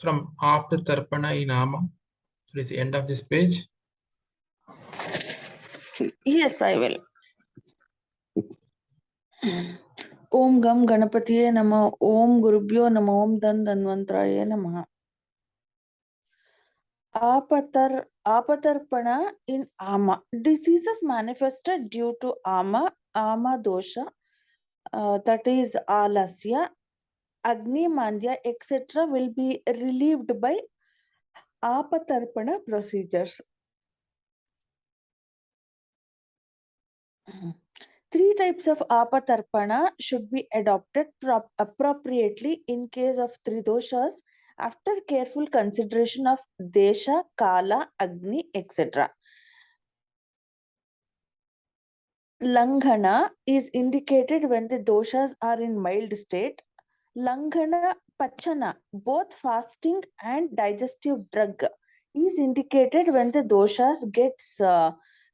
from after Tarpana in Ama. It is the end of this page. Yes, I will. Om Gam Ganapatiye Nama, Om Gurubhyo Nama, Om Dan Danvantraye Namaha. Apatarpana in Ama. Diseases manifested due to Ama dosha, that is Alasya, Agni Mandya, etc. will be relieved by Apatarpana procedures. 3 types of Apatarpana should be adopted appropriately in case of Tridoshas after careful consideration of Desha, Kala, Agni, etc. Langhana is indicated when the doshas are in mild state. Langhana Pachana, both fasting and digestive drug, is indicated when the doshas gets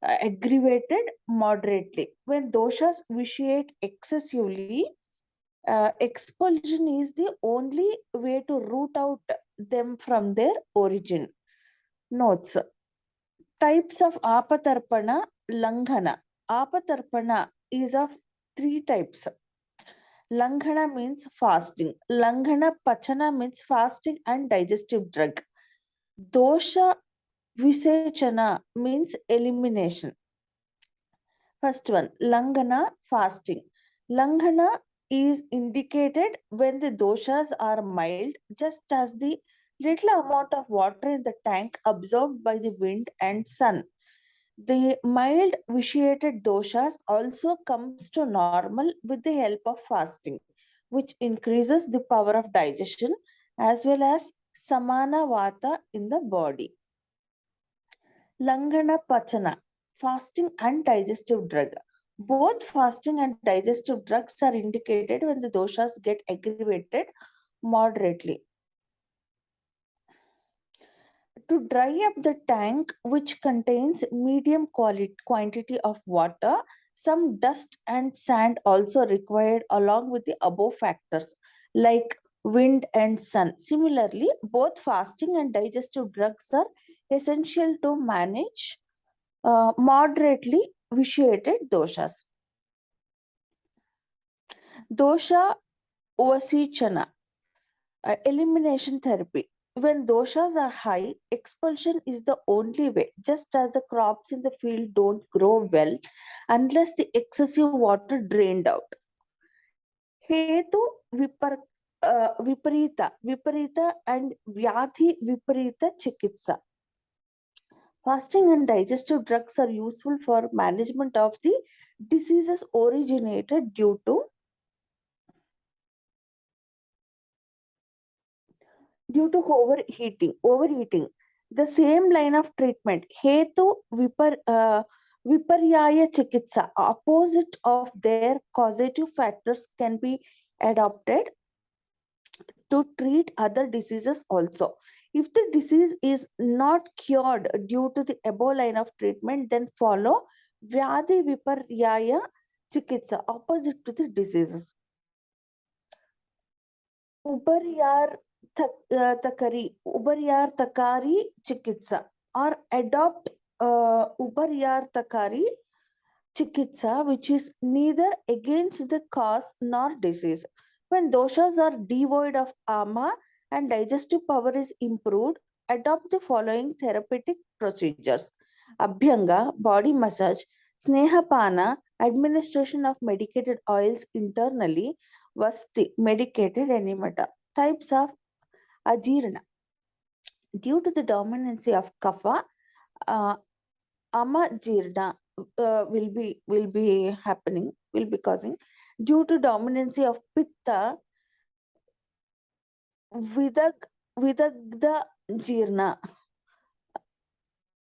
aggravated moderately. When doshas vitiate excessively, expulsion is the only way to root out them from their origin. Notes. Types of Apatarpana, Langhana. Apatarpana is of 3 types. Langhana means fasting. Langhana Pachana means fasting and digestive drug. Dosha Visechana means elimination. First one, Langhana fasting. Langhana is indicated when the doshas are mild, just as the little amount of water in the tank absorbed by the wind and sun. The mild vitiated doshas also comes to normal with the help of fasting, which increases the power of digestion as well as samana vata in the body. Langhana Pachana, fasting and digestive drug. Both fasting and digestive drugs are indicated when the doshas get aggravated moderately. To dry up the tank, which contains medium quantity of water, some dust and sand also required along with the above factors like wind and sun. Similarly, both fasting and digestive drugs are essential to manage moderately vitiated doshas. Dosha Vasichana, elimination therapy. When doshas are high, expulsion is the only way, just as the crops in the field don't grow well unless the excessive water drained out. Hetu Viparita and Vyadhi Viparita Chikitsa. Fasting and digestive drugs are useful for management of the diseases originated due to overeating. The same line of treatment, Hetu Viparyaya Chikitsa, opposite of their causative factors, can be adopted to treat other diseases also. If the disease is not cured due to the above line of treatment, then follow Vyadhi Viparyaya Chikitsa, opposite to the diseases. Ubaryar Takari Chikitsa, or adopt Ubaryar Takari Chikitsa, which is neither against the cause nor disease. When doshas are devoid of ama and digestive power is improved, adopt the following therapeutic procedures: Abhyanga, body massage; Snehapana, administration of medicated oils internally; Vasti, medicated enemata. Types of Ajirana. Due to the dominancy of kapha, Amajirna will be causing. Due to dominancy of pitta, Vidagda Jirna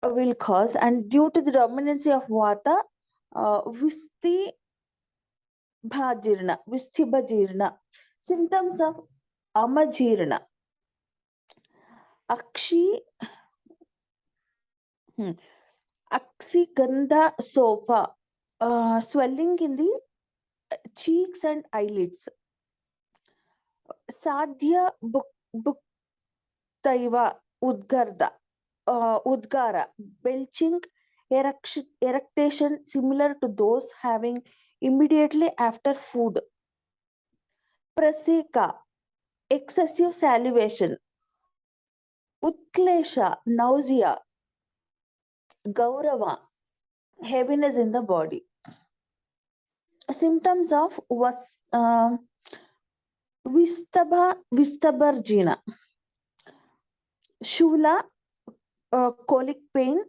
will cause, and due to the dominancy of vata, Vistibhajirna. Symptoms of Amajirna. Akshigandha sopa, swelling in the cheeks and eyelids. Sadhya Buktaiva Udgara, belching, eructation similar to those having immediately after food. Prasika, excessive salivation. Utklesha, nausea. Gaurava, heaviness in the body. Symptoms of Vistabarjina. Shula, colic pain.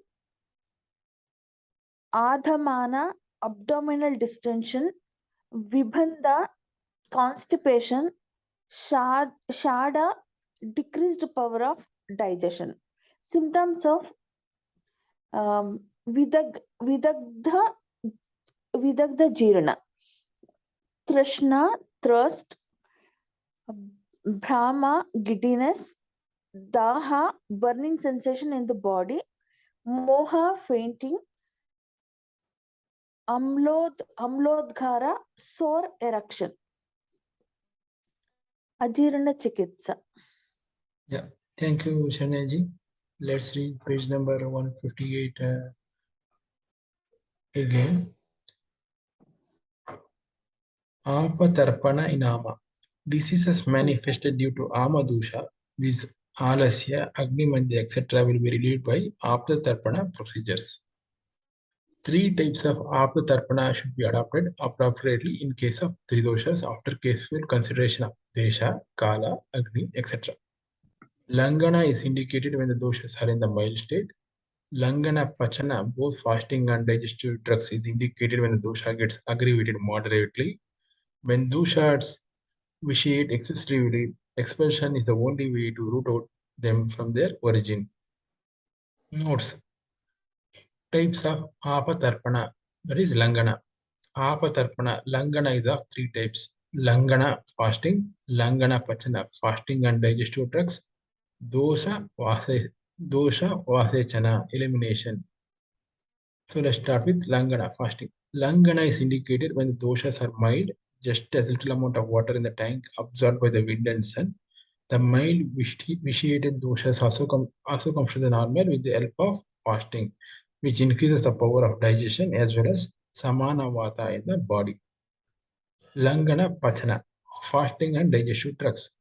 Adhamana, abdominal distension. Vibhanda, constipation. Shada, decreased power of digestion. Symptoms of Vidagdha Jirna. Trishna, thirst. Brahma, giddiness. Daha, burning sensation in the body. Moha, fainting. Amlodghara, sore erection. Ajirana Chikitsa. Yeah, thank you, Shanaji. Let's read page number 158 again. Apatarpana in Ama. Diseases manifested due to Ama dosha, which Alasya, Agni etc. will be relieved by Apatarpana procedures. 3 types of Apatarpana should be adopted appropriately in case of 3 doshas after careful consideration of Desha, Kala, Agni, etc. Langana is indicated when the doshas are in the mild state. Langana Pachana, both fasting and digestive drugs, is indicated when the dosha gets aggravated moderately. When doshas vitiate excessively, expulsion is the only way to root out them from their origin. Notes. Types of Apatarpana, that is Langana. Apatarpana, Langana is of 3 types. Langana fasting, Langana Pachana fasting and digestive drugs, Dosha Vasechana elimination. So let's start with Langana fasting. Langana is indicated when the doshas are mild, just as little amount of water in the tank absorbed by the wind and sun. The mild vitiated doshas also comes to the normal with the help of fasting, which increases the power of digestion as well as samana vata in the body. Langana Pachana, fasting and digestive drugs.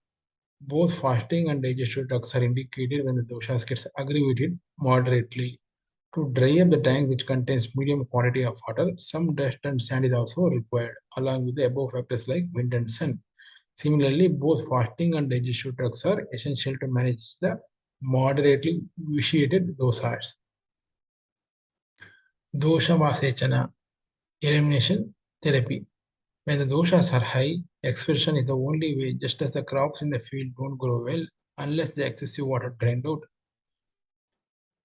Both fasting and digestive drugs are indicated when the doshas gets aggravated moderately. To dry up the tank, which contains medium quantity of water, some dust and sand is also required, along with the above factors like wind and sun. Similarly, both fasting and digestive drugs are essential to manage the moderately vitiated doshas. Dosha Vasechana, elimination therapy. When the doshas are high, expulsion is the only way, just as the crops in the field don't grow well unless the excessive water drained out.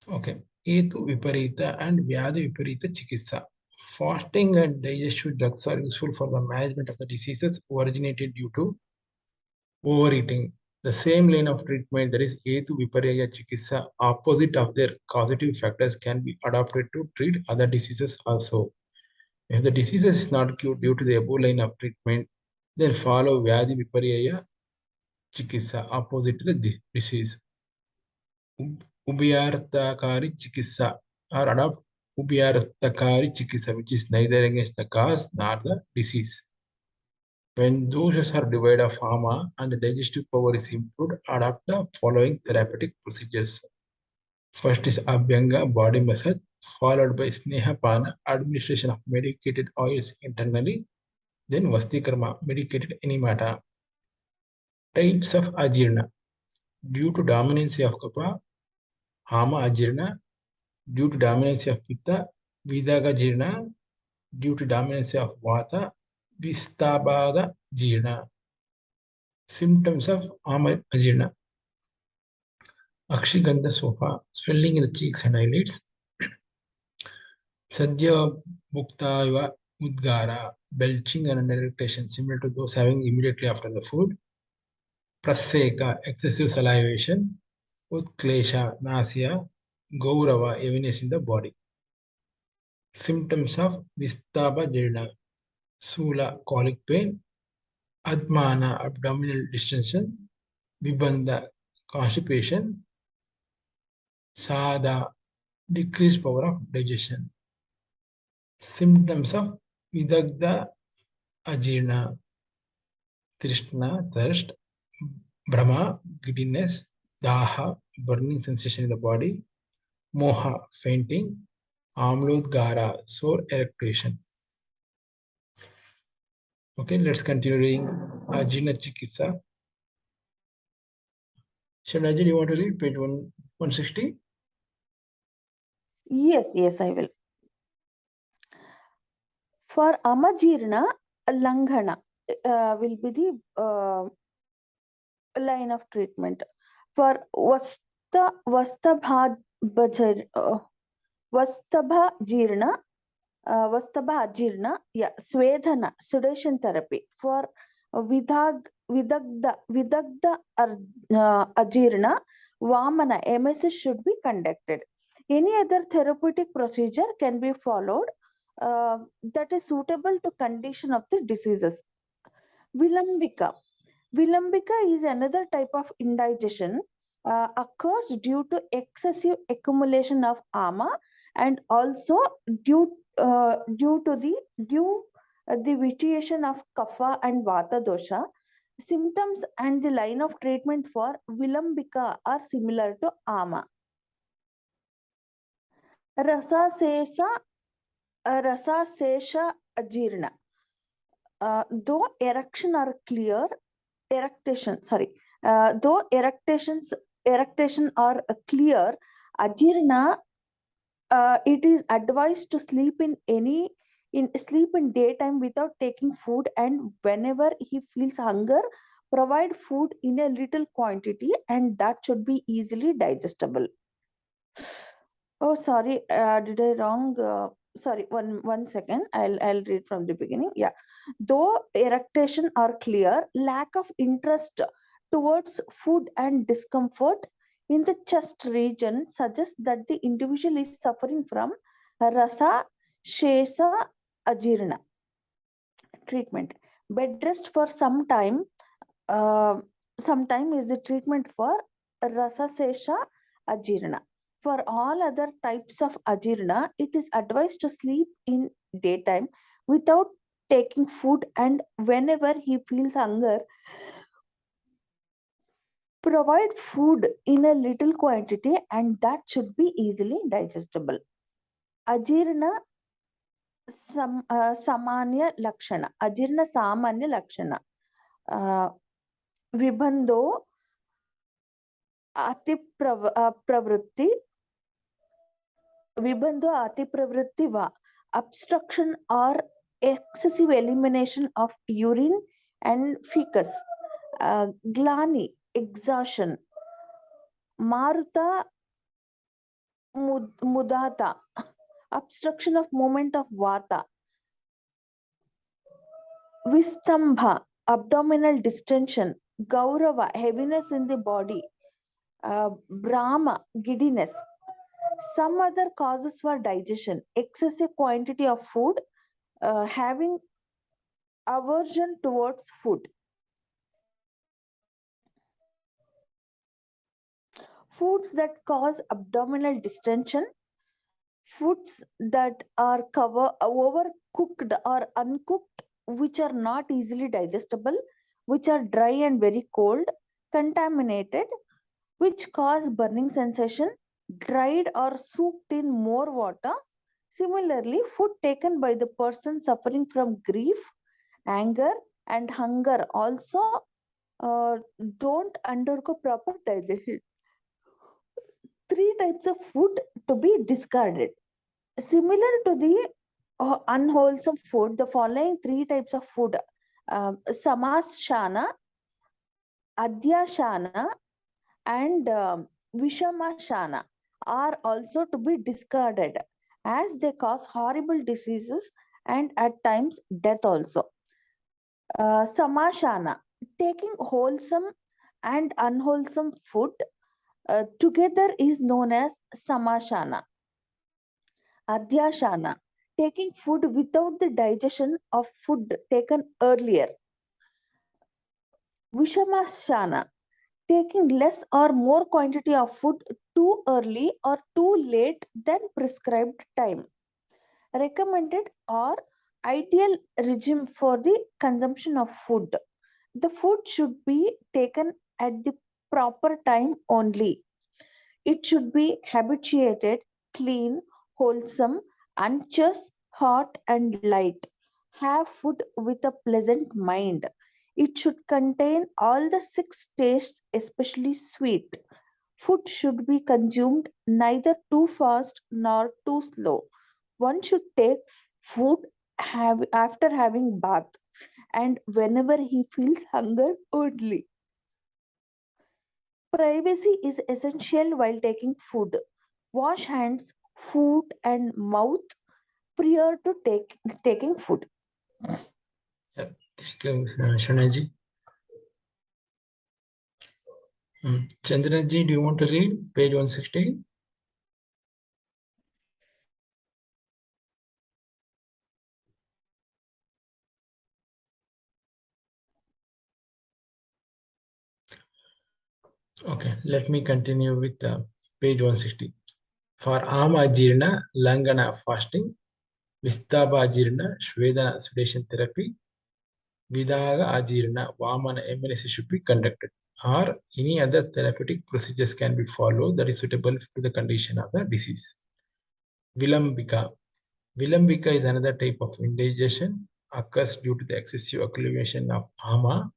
Okay. Etu Viparita and Vyadhi Viparita Chikitsa. Fasting and digestive drugs are useful for the management of the diseases originated due to overeating. The same line of treatment, that is Etu Viparaya Chikitsa, opposite of their causative factors, can be adopted to treat other diseases also. If the disease is not cured due to the above line of treatment, then follow Vyadhi Viparaya Chikitsa, opposite to the disease. Ubhyarthakari Chikitsa, or adopt Ubhyarthakari Chikitsa, which is neither against the cause nor the disease. When doshas are devoid of ama and the digestive power is improved, adopt the following therapeutic procedures. First is Abhyanga body massage, followed by Snehapana, administration of medicated oils internally, then Vastikarma, medicated enema. Types of Ajirna. Due to dominancy of Kapha, Hama Ajirna. Due to dominancy of Pitta, Vidaga Jirna. Due to dominancy of Vata, Vistabaga Jirna. Symptoms of Hama Ajirna. Akshigandha Sofa, swelling in the cheeks and eyelids. Sadhya Bhuktaiva Udgara, belching and eructation similar to those having immediately after the food. Praseka, excessive salivation. Utklesha, nausea. Gaurava, heaviness in the body. Symptoms of Vistaba Jirna. Sula, colic pain. Admana, abdominal distension. Vibandha, constipation. Sada, decreased power of digestion. Symptoms of Vidagdha Ajirna, Trishna, thirst, Brahma, giddiness, Daha, burning sensation in the body, Moha, fainting, Amlodgara, sore erection. Okay, let's continue reading Ajina Chikitsa. Shanaji, do you want to read page 160? Yes, I will. For Amajirna, Langhana will be the line of treatment. For Vastabha Jirna, Svedhana, sedation therapy. For Vidagda Ajirna, Vamana, emesis should be conducted. Any other therapeutic procedure can be followed that is suitable to condition of the diseases. Vilambika. Vilambika is another type of indigestion occurs due to excessive accumulation of ama and also due to the vitiation of kapha and vata dosha. Symptoms and the line of treatment for vilambika are similar to ama. Rasasesa ajirna. Though erection are clear, though erectation are clear, ajirna, it is advised to sleep in daytime without taking food, and whenever he feels hunger, provide food in a little quantity, and that should be easily digestible. Oh, sorry, did I wrong? Sorry, one second. I'll read from the beginning. Yeah, though erectation are clear, lack of interest towards food and discomfort in the chest region suggests that the individual is suffering from rasa shesa ajirna. Treatment: bed rest for some time. Sometime is the treatment for rasa shesha ajirna. For all other types of ajirna, it is advised to sleep in daytime without taking food, and whenever he feels hunger, provide food in a little quantity, and that should be easily digestible. Ajirna samanya lakshana. Ajirna samanya lakshana. Vibandho ati pravritti. Vibandho ati pravritti va. Obstruction or excessive elimination of urine and feces. Glani, exhaustion. Maruta mudata, obstruction of movement of vata. Vistambha, abdominal distension. Gaurava, heaviness in the body. Brahma, giddiness. Some other causes for digestion: excessive quantity of food, having aversion towards food. Foods that cause abdominal distension, foods that are overcooked or uncooked, which are not easily digestible, which are dry and very cold, contaminated, which cause burning sensation, dried or soaked in more water. Similarly, food taken by the person suffering from grief, anger, and hunger also don't undergo proper digestion. 3 types of food to be discarded. Similar to the unwholesome food, the following 3 types of food, samashana, adhyashana, and vishamashana, are also to be discarded as they cause horrible diseases and at times death also. Samashana, taking wholesome and unwholesome food together is known as samashana. Adhyashana, taking food without the digestion of food taken earlier. Vishamashana, taking less or more quantity of food too early or too late than prescribed time. Recommended or ideal regime for the consumption of food. The food should be taken at the proper time only. It should be habituated, clean, wholesome, anxious, hot, and light. Have food with a pleasant mind. It should contain all the six tastes, especially sweet. Food should be consumed neither too fast nor too slow. One should take after having bath and whenever he feels hunger only. Privacy is essential while taking food. Wash hands, foot, and mouth prior to taking food. Yeah, thank you, Shanaji. Chandraji, do you want to read page 116? Okay, let me continue with page 160. For Amajirna, Langana fasting, Vistaba Jirna, Shvedana sedation therapy, Vidaga Ajirna, Vamana emergency should be conducted. Or any other therapeutic procedures can be followed that is suitable to the condition of the disease. Vilambika. Vilambika is another type of indigestion, occurs due to the excessive accumulation of ama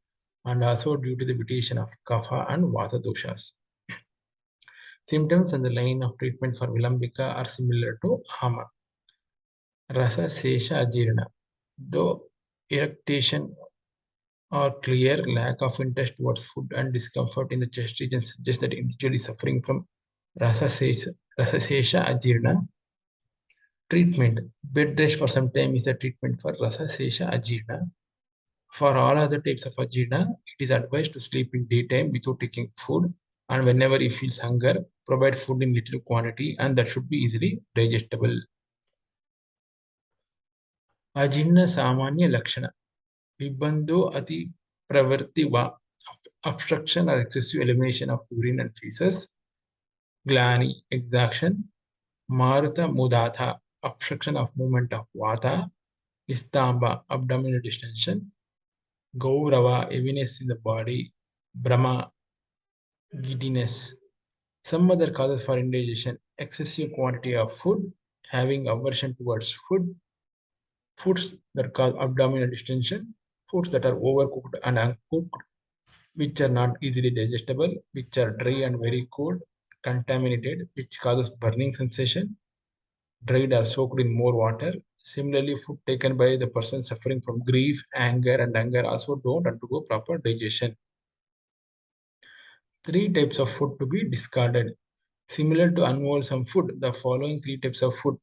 and also due to the mutation of kapha and vata doshas. Symptoms and the line of treatment for Vilambika are similar to ama. Rasa Sesha Ajirna. Though irritation or clear lack of interest towards food and discomfort in the chest region suggest that individual is suffering from Rasa Sesha Ajirna. Treatment. Bed rest for some time is a treatment for Rasa Sesha Ajirna. For all other types of ajirna, it is advised to sleep in daytime without taking food, and whenever he feels hunger, provide food in little quantity and that should be easily digestible. Ajirna Samanya Lakshana. Vibando Ati Pravarti Va. Obstruction or excessive elimination of urine and feces. Glani, exaction. Maruta Mudatha, obstruction of movement of Vata. Istamba, abdominal distension. Gaurava, heaviness in the body. Brahma, giddiness. Some other causes for indigestion: excessive quantity of food, having aversion towards food, foods that cause abdominal distension, foods that are overcooked and uncooked, which are not easily digestible, which are dry and very cold, contaminated, which causes burning sensation, dried or soaked in more water. Similarly, food taken by the person suffering from grief, anger, and anger also don't undergo proper digestion. Three types of food to be discarded. Similar to unwholesome food, the following three types of food: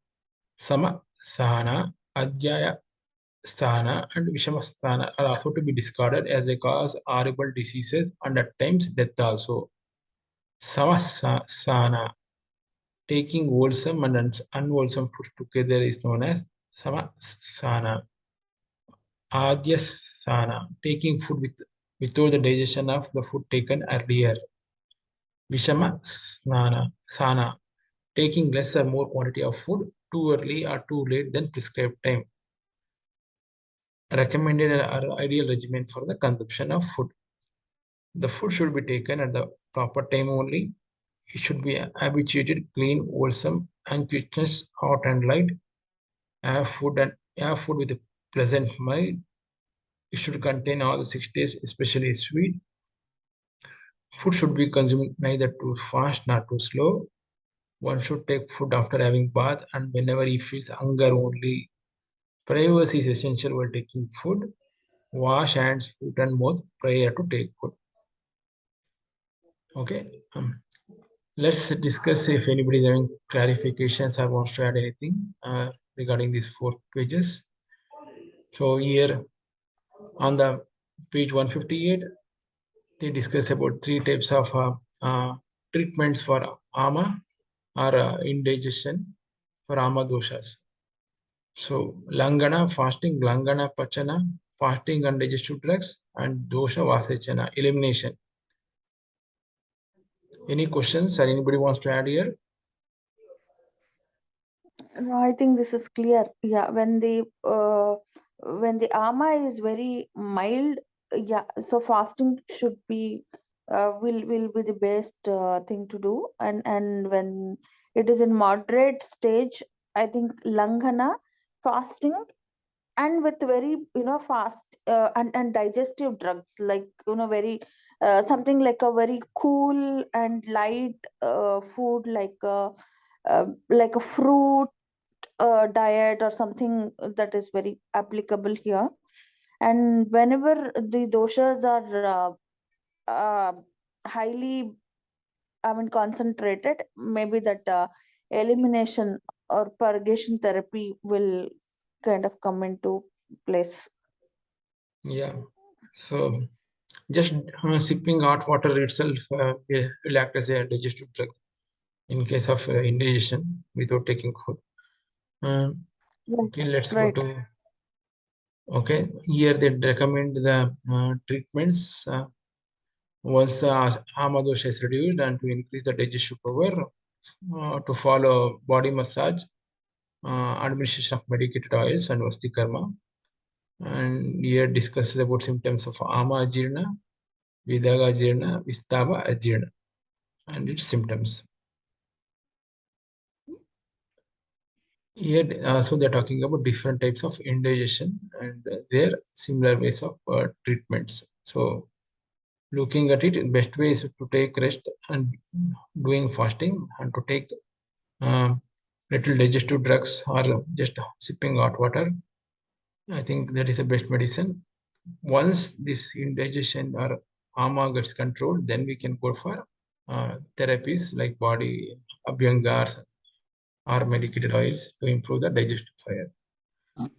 Sama, Sahana, Adhyaya, Sthana, and Vishamasthana are also to be discarded as they cause horrible diseases and at times death also. Samasana, taking wholesome and unwholesome food together is known as Samasana. Adhyasana, taking food without the digestion of the food taken earlier. Vishama Sana, taking less or more quantity of food too early or too late than prescribed time. Recommended or ideal regimen for the consumption of food. The food should be taken at the proper time only. It should be habituated, clean, wholesome, and quickness, hot and light. Have food with a pleasant mind. It should contain all the six tastes, especially sweet. Food should be consumed neither too fast nor too slow. One should take food after having bath and whenever he feels hunger only. Privacy is essential while taking food. Wash hands, foot, and mouth prior to take food. Okay. Let's discuss if anybody is having clarifications or wants to add anything regarding these 4 pages. So here on the page 158, they discuss about 3 types of treatments for ama or indigestion for ama doshas. So langana, fasting, langana pachana, fasting and digestive drugs, and dosha vasechana, elimination. Any questions or anybody wants to add here? No, I think this is clear. Yeah, when the ama is very mild, yeah, so fasting should be will be the best thing to do. And when it is in moderate stage, I think langhana, fasting, and with very fast and digestive drugs, like very something like a very cool and light food, like a fruit diet or something that is very applicable here. And whenever the doshas are uh, highly, I mean, concentrated, maybe that elimination or purgation therapy will kind of come into place. Yeah. So just sipping hot water itself will act as a digestive drug in case of indigestion without taking food. Right, Okay, let's go right. to. Okay, here they recommend the treatments once the amadosha is reduced and to increase the digestive power, to follow body massage, administration of medicated oils and vasti karma. And here discusses about symptoms of ama ajirna, vidaga ajirna, vistava ajirna and its symptoms. Here also they're talking about different types of indigestion and their similar ways of treatments. So looking at it, best way is to take rest and doing fasting and to take little digestive drugs or just sipping hot water. I think that is the best medicine. Once this indigestion or ama gets controlled, then we can go for therapies like body abhyangars or medicated oils to improve the digestive fire.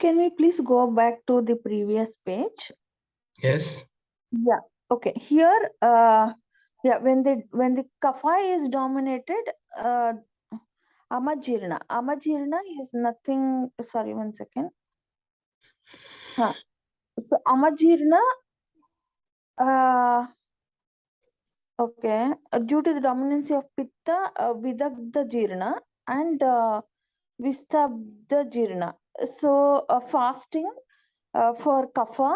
Can we please go back to the previous page? Yes, Yeah. Okay. Here, yeah, when the kapha is dominated, amajirna is nothing. Sorry, 1 second. Huh. So amajirna, uh, okay, due to the dominancy of pitta, vidagdha jirna and vistabdha jirna. So fasting for kapha,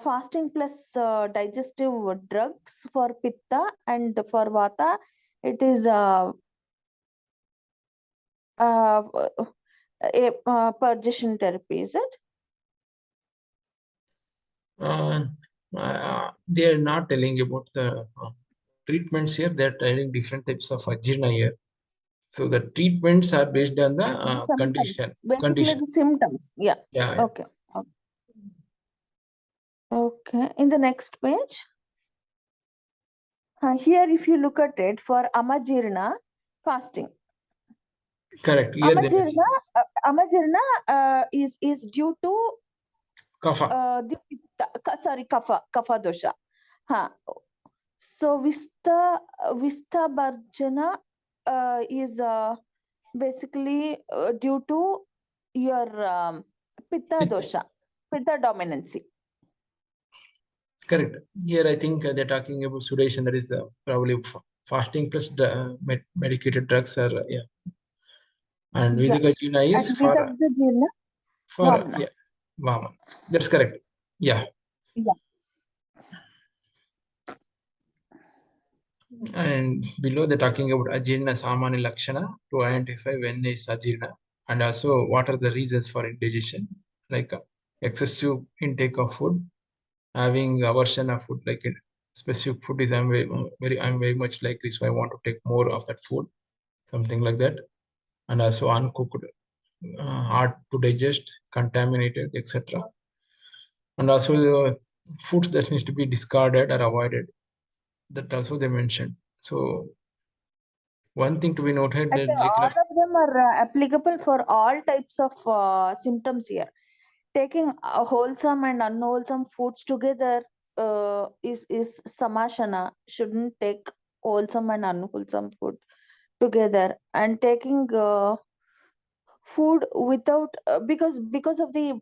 fasting plus digestive drugs for pitta, and for vata it is uh, purgation therapy, is it? uh, they are not telling about the treatments here. They are telling different types of ajirna here. So the treatments are based on the The symptoms, condition. basically Condition. the symptoms. Yeah. Yeah, yeah. Okay. Okay. In the next page, here if you look at it, for amajirna, fasting. Correct. Here they Amajirna is due to kapha. the kapha dosha. Huh. So Vista Bharjana is basically due to your Pitta Pitta. dosha, Pitta dominancy. Correct. Here I think they're talking about sudation. That is probably fasting plus medicated drugs are yeah. And Yeah. Vidika Jina is And Vidagdha Jirna, for Vamana. yeah, Vama. That's correct. Yeah. Yeah. And below they're talking about Ajirna Samani Lakshana to identify when is Ajirna and also what are the reasons for indigestion, like excessive intake of food, having aversion of food, like specific food is I'm very much likely, so I want to take more of that food, something like that, and also uncooked, hard to digest, contaminated, etc. And also the foods that needs to be discarded or avoided. That also they mentioned. So one thing to be noted I that think like all of them are applicable for all types of symptoms here. Taking wholesome and unwholesome foods together is samashana. Shouldn't take wholesome and unwholesome food together. And taking food without because of the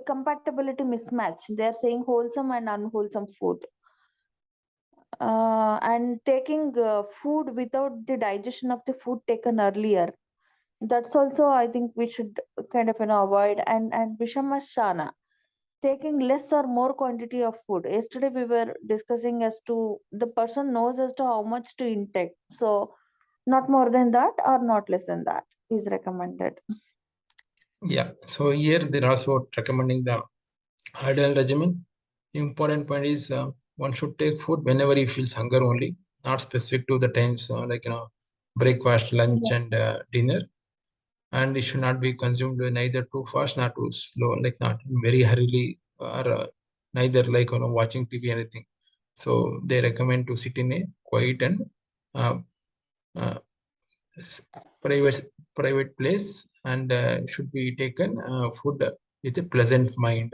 compatibility mismatch, they're saying wholesome and unwholesome food. and taking food without the digestion of the food taken earlier. That's also, I think, we should kind of avoid. And Vishamashana, taking less or more quantity of food. Yesterday we were discussing as to the person knows as to how much to intake. So not more than that or not less than that is recommended. Yeah, so here they're also recommending the ideal regimen. Important point is one should take food whenever he feels hunger only, not specific to the times like breakfast, lunch, Yeah. and dinner. And it should not be consumed neither too fast nor too slow, like not very hurriedly or neither like watching TV anything. So they recommend to sit in a quiet and uh, uh, private place and should be taken food with a pleasant mind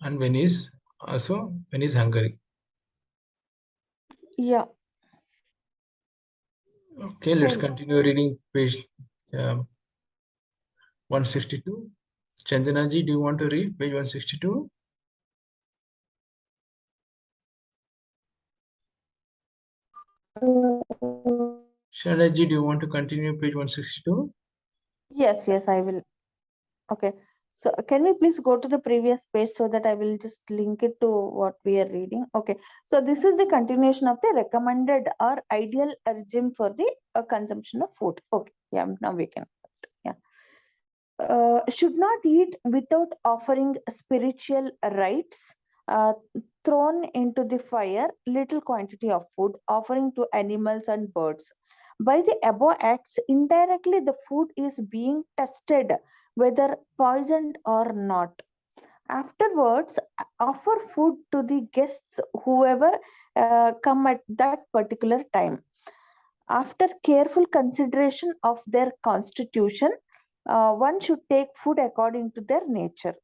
and when he's hungry. Yeah. Okay, let's Fine. continue reading page um, 162. Chandanaji, do you want to read page 162? Chandanaji, do you want to continue page 162? Yes, I will. Okay. So can we please go to the previous page so that I will just link it to what we are reading? Okay. So this is the continuation of the recommended or ideal regime for the consumption of food. Okay. Yeah. Now we can. Yeah. Should not eat without offering spiritual rites. Thrown into the fire little quantity of food offering to animals and birds. By the above acts, indirectly the food is being tested whether poisoned or not. Afterwards, offer food to the guests, whoever come at that particular time. After careful consideration of their constitution, one should take food according to their nature.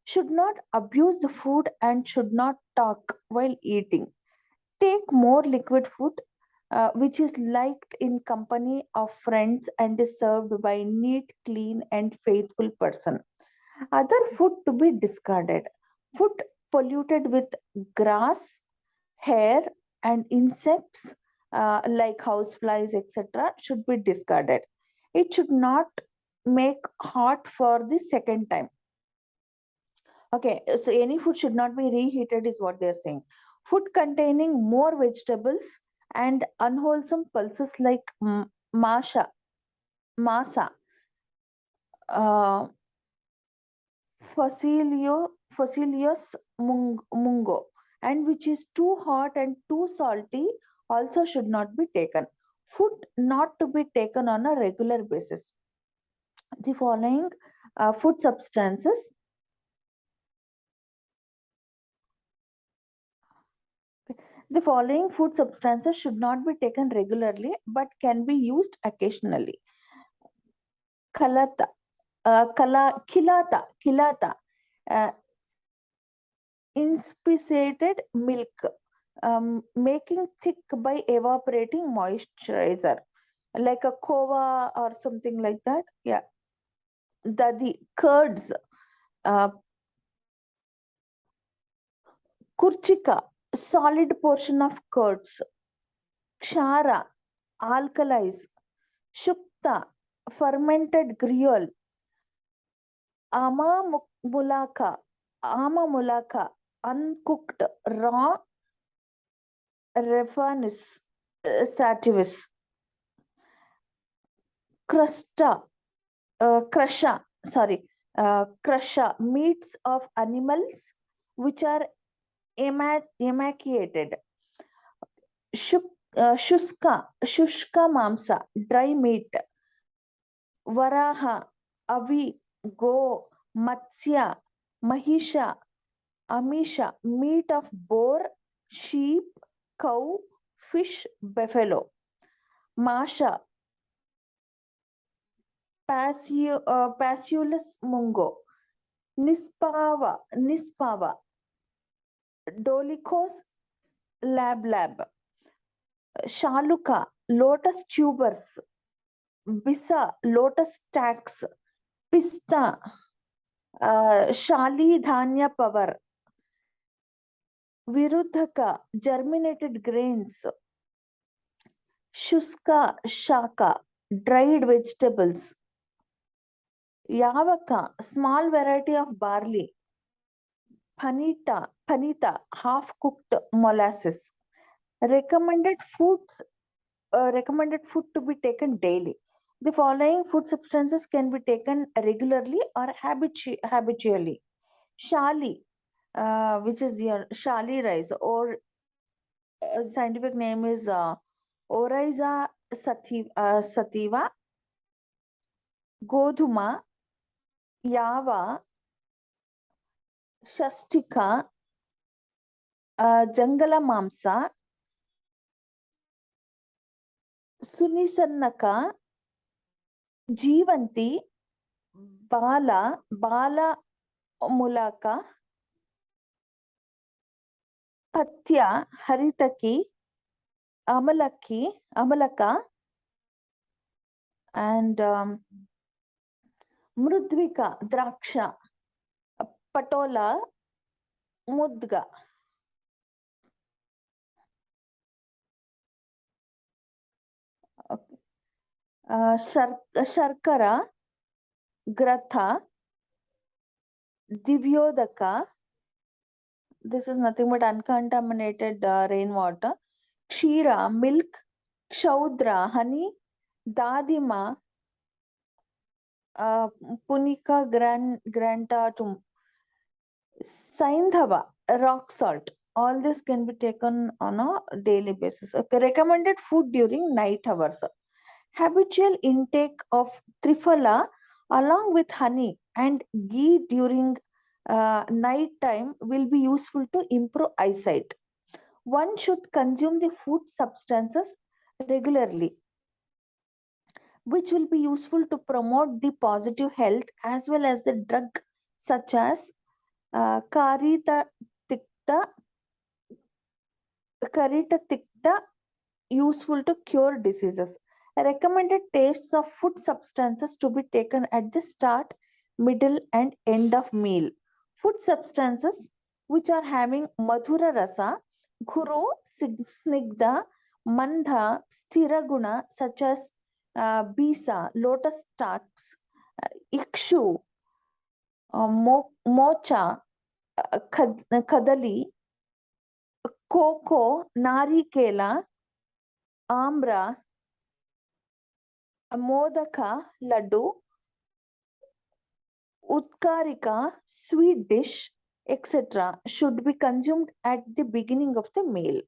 Should not abuse the food and should not talk while eating. Take more liquid food, which is liked in company of friends and is served by neat, clean, and faithful person. Other food to be discarded. Food polluted with grass, hair, and insects like houseflies, etc., should be discarded. It should not make hot for the second time. Okay, so any food should not be reheated, is what they're saying. Food containing more vegetables and unwholesome pulses like masa, uh, Facilius mungo, and which is too hot and too salty, also should not be taken. Food not to be taken on a regular basis. The following food substances. The following food substances should not be taken regularly but can be used occasionally. Kalata, kilata, uh, inspissated milk, making thick by evaporating moisturizer, like a kova or something like that. Yeah, the curds, uh, kurchika, solid portion of curds, kshara, alkalis, shukta, fermented gruel, mulaka, ama mulaka, uncooked raw refanis, sativus, crusta, crusha, meats of animals which are emaciated. Shushka mamsa, dry meat. Varaha, avi, go, matsya, mahisha, amisha, meat of boar, sheep, cow, fish, buffalo. Masha, Passulus mungo. Nispava, Dolicos lab, Shaluka, lotus tubers, Bisa, lotus stacks, Pista, Shali dhanya power, Viruddhaka, germinated grains. Shuska, shaka, dried vegetables. Yavaka, small variety of barley. Panita, half-cooked molasses. Recommended food to be taken daily. The following food substances can be taken regularly or habitually. Shali, which is your shali rice, or scientific name is Oryza sativa, Godhuma, Yava, Shastika, Jangala Mamsa, Sunisannaka, Jeevanti, Bala Mulaka, Patya, Haritaki, Amalaka, and Mrudvika, Draksha, Patola, Mudga. Okay. Sharkara, Gratha, Divyodaka. This is nothing but uncontaminated rainwater. Kshira, milk. Kshaudra, honey. Dadima, Punika grantatum. Saindhava, rock salt. All this can be taken on a daily basis. Okay. Recommended food during night hours. Habitual intake of triphala along with honey and ghee during night time will be useful to improve eyesight. One should consume the food substances regularly, which will be useful to promote the positive health as well as the drug such as Karita tikta, useful to cure diseases. Recommended tastes of food substances to be taken at the start, middle, and end of meal. Food substances which are having madhura rasa, guru, snigdha, mandha, sthiraguna, such as bisa, lotus stalks, ikshu, mocha, kadali, coco, narikela, ambra, modaka, laddu, utkarika, sweet dish, etc. should be consumed at the beginning of the meal.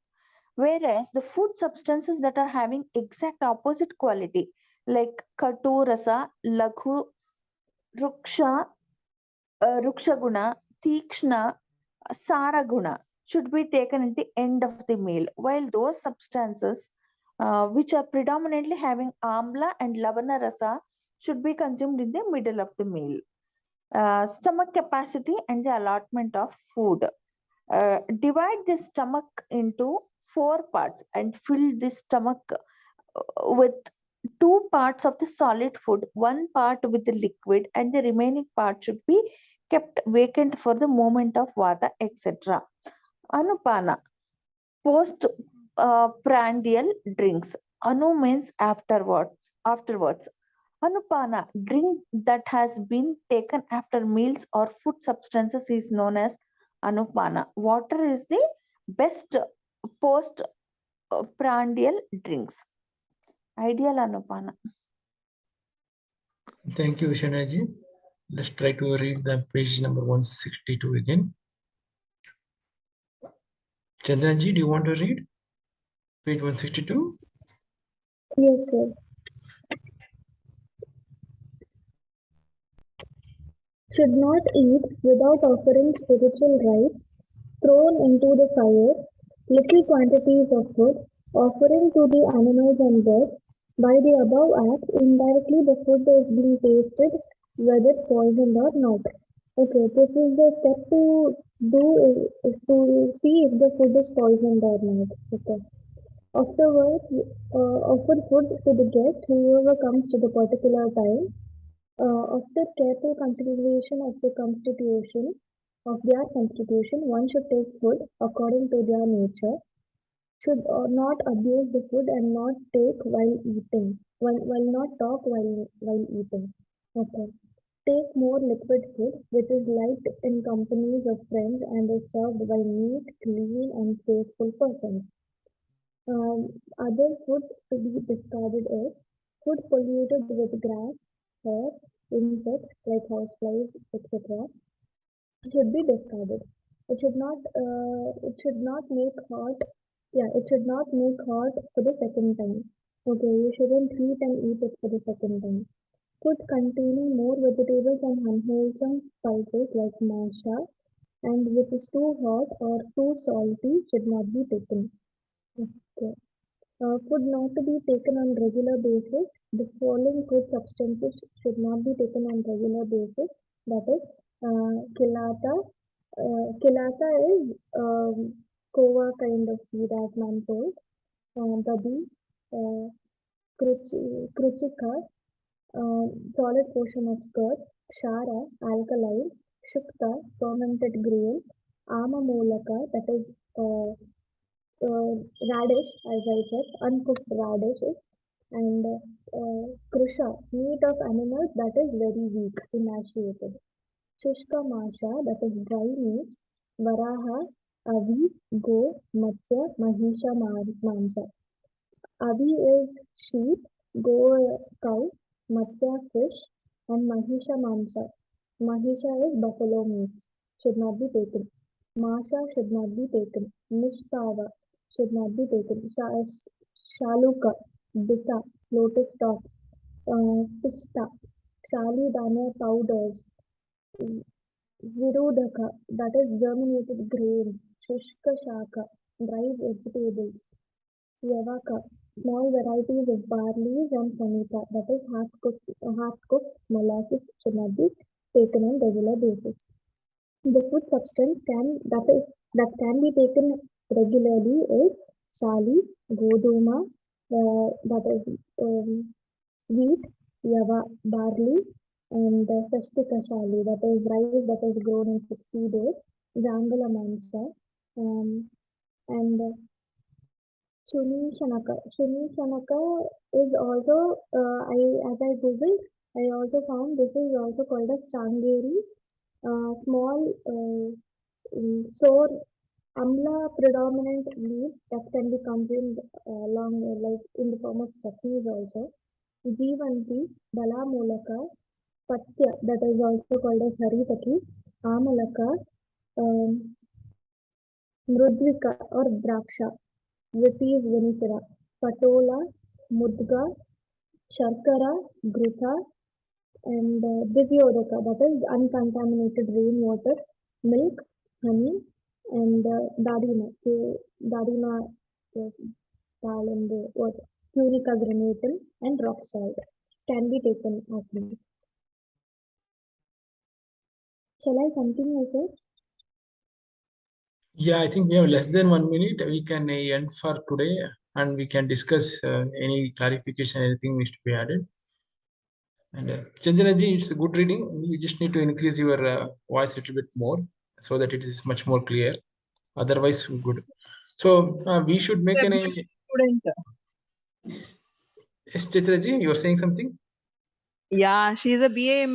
Whereas the food substances that are having exact opposite quality, like katu rasa, laghu, ruksha, rukshaguna, tikshna, saraguna, should be taken at the end of the meal, while those substances which are predominantly having amla and lavana rasa should be consumed in the middle of the meal. Stomach capacity and the allotment of food. Divide the stomach into 4 parts and fill the stomach with 2 parts of the solid food, 1 part with the liquid, and the remaining part should be kept vacant for the movement of vata, etc. Anupana, post prandial drinks. Anu means afterwards. Anupana, drink that has been taken after meals or food substances is known as Anupana. Water is the best post prandial drinks. Ideal Anupana. Thank you, Shanaji. Let's try to read the page number 162 again. Chandranji, do you want to read page 162? Yes, sir. Should not eat without offering spiritual rites, thrown into the fire, little quantities of food, offering to the animals and birds. By the above acts, indirectly the food is being tasted, whether poisoned or not. Okay, this is the step to do to see if the food is poisoned or not. Okay. Afterwards, offer food to the guest, whoever comes to the particular time. After careful consideration of the constitution, of their constitution, one should take food according to their nature, should not abuse the food and not take while eating, while not talk while eating. Okay. Take more liquid food, which is liked in companies of friends and is served by neat, clean, and faithful persons. Other food to be discarded is food polluted with grass, hair, insects like houseflies, etc. should be discarded. It should not make hot. Yeah, it should not make hot for the second time. Okay, you shouldn't heat and eat it for the second time. Food containing more vegetables and unwholesome spices like masha and which is too hot or too salty should not be taken. Okay. Food not to be taken on regular basis. The following food substances should not be taken on regular basis. That is, kilata. Kilata is kova kind of seed, as man told. Dadi, uh, kruchika, solid portion of skirts. Shara, alkaline. Shukta, fermented grain. Amamolaka, that is radish, as I said, uncooked radishes, and krusha, meat of animals that is very weak, emaciated. Shushka masha, that is dry meat. Varaha, avi, go, matsya, mahisha, mancha. Avi is sheep, go cow, matsya fish, and mahisha mancha. Mahisha is buffalo meat, should not be taken. Masha should not be taken. Nishpava should not be taken. Shaluka, bisa, lotus stalks. Pista, shalidana powders. Virudaka, that is germinated grains. Shushka shaka, dried vegetables. Yavaka, small varieties of barley and samita, that is half-cooked molasses should not be taken on regular basis. The food substance that can be taken regularly is shali, goduma, that is wheat, yava, barley, and shashtika shali, that is rice that is grown in 60 days, jangala mansa, and Shuni Shanaka. Shuni Shanaka is also, as I googled, I also found this is also called as Changeri, small, sour, amla predominant leaves that can be consumed along, like in the form of chutneys also. Jeevanti, Balamolaka, Patya, that is also called as Haritaki, Amalaka, um, Mrudvika or Draksha, Vitis vinifera, Patola, Mudga, Sharkara, Grutha, and Divyodaka, that is uncontaminated rainwater, milk, honey, and Dadina, Dadina, dal and what, Purica granatum, and rock salt can be taken often. Shall I continue, sir? Yeah, I think we have less than 1 minute. We can end for today and we can discuss any clarification, anything needs to be added. And Chandana ji, it's a good reading. You just need to increase your voice a little bit more so that it is much more clear. Otherwise, good. So we should make an. Student. Yes, Chaitra ji, you are saying something? Yeah, she is a BA